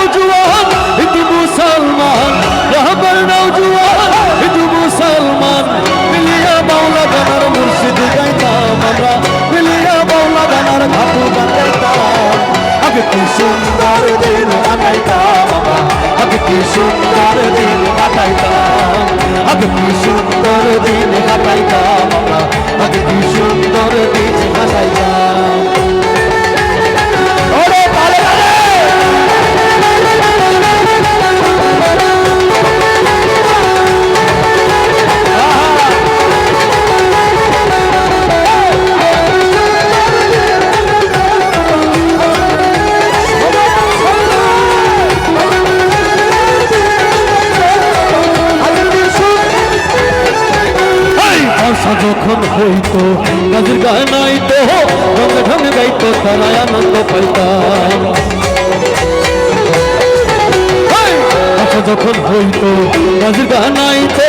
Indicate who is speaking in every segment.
Speaker 1: নওজোয়ান হিন্দু মুসলমান, রাহবার নওজোয়ান হিন্দু মুসলমান, মিলিয়া বাউলা গানার মুর্শিদ গাইতাম আমরা, মিলিয়া বাউলা গানার ঘাটু গান গাইতাম। আগে কি সুন্দর দিন কাটাইতাম আমরা, আগে কি সুন্দর দিন কাটাইতাম, আগে কি সুন্দর দিন কাটাইতাম আমরা, আগে কি সুন্দর দিন কাটাইতাম। ওরে তালে তালে যখন হইতো গাছের গায়ে নাইতো, রঙে ঢঙে গাইতো তারা আনন্দ পাইতাম। যখন হইতো গাছের গায়ে নাইতো,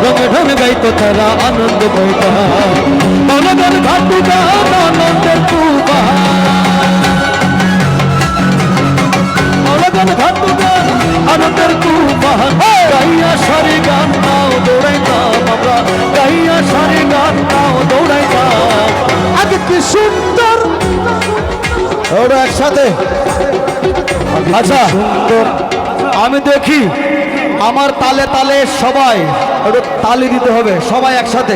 Speaker 1: রঙে ঢঙে গাইতো তারা আনন্দ পাইতাম। মনগর ঘাটু গান আনন্দের তুফান, মনগর ঘাটু গান আনন্দের তুফান, গাইয়া সারি গান নাও দৌড়াইতাম আমরা, গাইয়া সারি গান নাও দৌড়াইতাম। আগে কি সুন্দর, ওরা একসাথে। আচ্ছা আমি দেখি আমার তালে তালে সবাই একটু তালি দিতে হবে, সবাই একসাথে।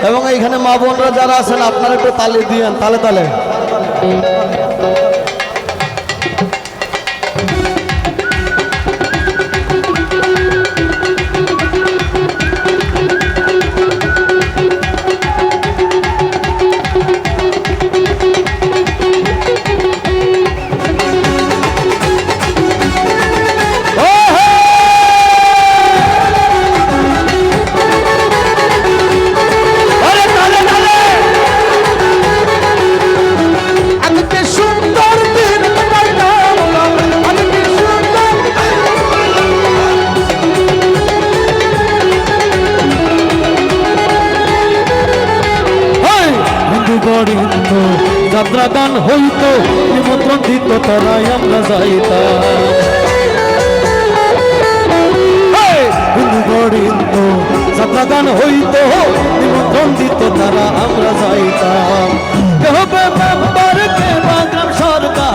Speaker 1: এবং এইখানে মা বোনরা যারা আছেন আপনারা একটু তালি দিয়েন, তালে তালে। যাত্রা গান হইতো, নিমন্ত্রণ দিত তারাই আমরা যাইতাম। যাত্রা গান হইতো, নিমন্ত্রণ দিত তারা আমরা যাইতাম। কে হবে মেম্বার, কে বাগ্রাম সরকার,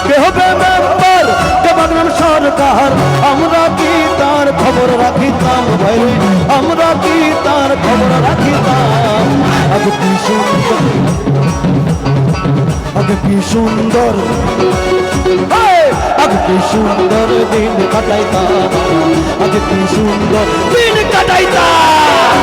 Speaker 1: কে হবে মেম্বার, কে বাগ্রাম সরকার, আমরা কি তার খবর রাখিতাম ভাই, আমরা কি তার খবর রাখিতাম। আগে কি সুন্দর, আগে কি সুন্দর, আগে কি সুন্দর দিন কাটাইতাম, আগে কি সুন্দর দিন কাটাইতাম।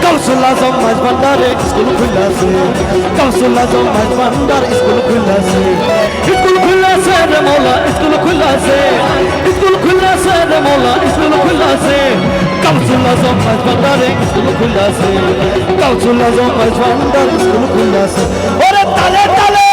Speaker 1: Kausul Azam Maj Bandar School खुला से, Kausul Azam Maj Bandar School खुला से, School खुला से रे मौला School खुला से, School खुला से रे मौला School खुला से, Kausul Azam Maj Bandar School खुला से, Kausul Azam Maj Bandar School खुला से, ओरे ताले ताले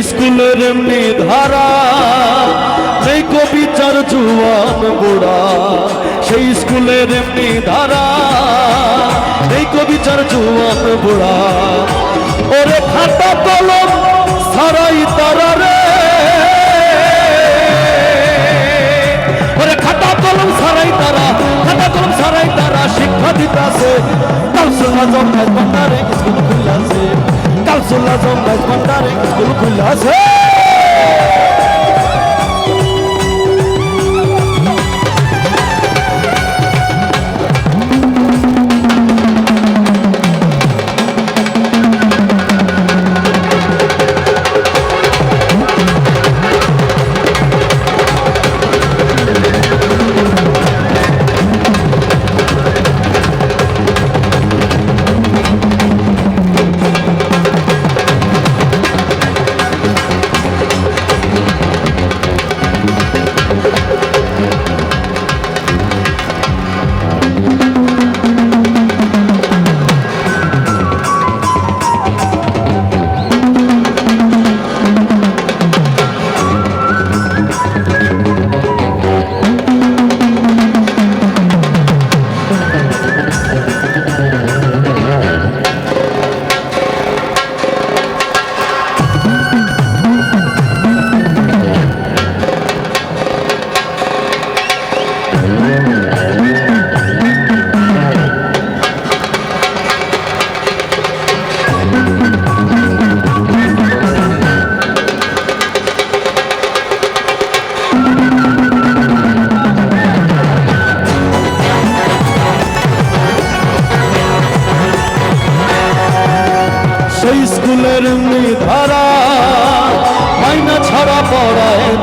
Speaker 1: স্কুলের এমনি ধারা নেই কবিচার জুয়ান বুড়া, সেই স্কুলের এমনি ধারা নেই কবিচার জুয়ান বুড়া, ওরে খাতা কলম সারাই তারা রে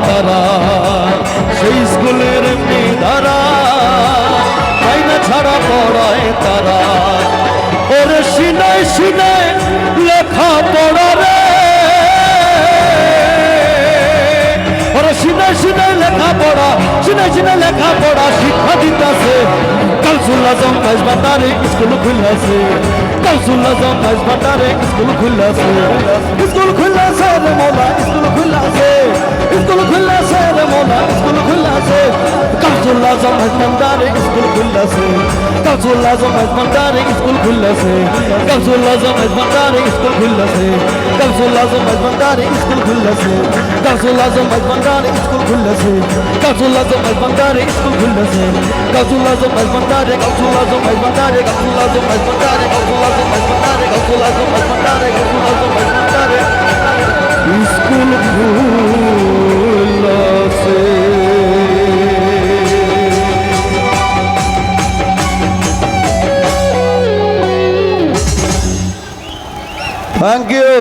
Speaker 1: তারা সেই স্কুলের মেয়েদারা আইনা ছাড়া পড়ায় তারা ওরে সিনাই সিনাই লেখা পড়া রে ওরে সিনাই সিনাই লেখা পড়া সিনাই সিনাই লেখা পড়া শিক্ষা দিতাছে কাউসুল আজম কাজবাটারে স্কুল খুলছে কাউসুল আজম কাজবাটারে স্কুল খুলছে স্কুল খুলছে রে মোলা স্কুল খুলছে স্কুল খুলছে রে মোলা স্কুল খুলছে কাউসুল আজম কাজবাটারে স্কুল খুলছে কাউসুল আজম কাজবাটারে স্কুল খুলছে কাউসুল আজম কাজবাটারে স্কুল খুলছে কাউসুল আজম কাজবাটারে স্কুল খুলছে কাউসুল আজম কাজবাটারে স্কুল খুলছে কাউসুল আজম কাজবাটারে স্কুল খুলছে কাউসুল আজম কাজবাটারে কাউসুল আজম কাজবাটারে কাউসুল আজম কাজবাটারে কাউসুল আজম কাজবাটারে কাউসুল আজম কাজবাটারে কাউসুল আজম কাজবাটারে